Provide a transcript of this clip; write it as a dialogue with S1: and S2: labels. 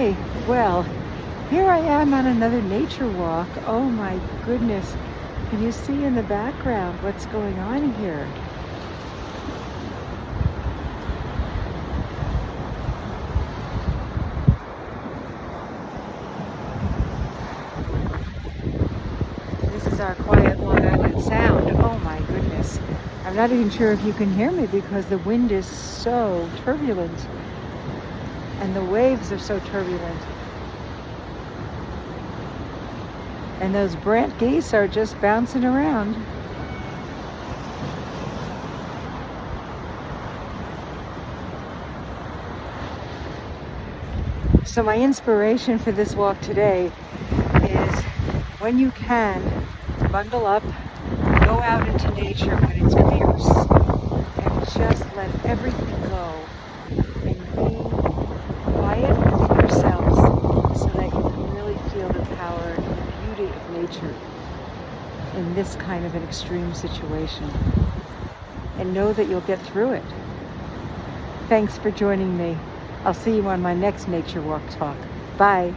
S1: Hi, well, here I am on another nature walk. Oh my goodness, can you see in the background what's going on here? This is our quiet Long Island Sound. Oh my goodness. I'm not even sure if you can hear me because the wind is so turbulent and the waves are so turbulent. And those Brant geese are just bouncing around. So my inspiration for this walk today is when you can, bundle up, go out into nature when it's fierce, and just let everything go and be quiet within yourselves so that you can really feel the power and the beauty of nature in this kind of an extreme situation. And know that you'll get through it. Thanks for joining me. I'll see you on my next Nature Walk Talk. Bye.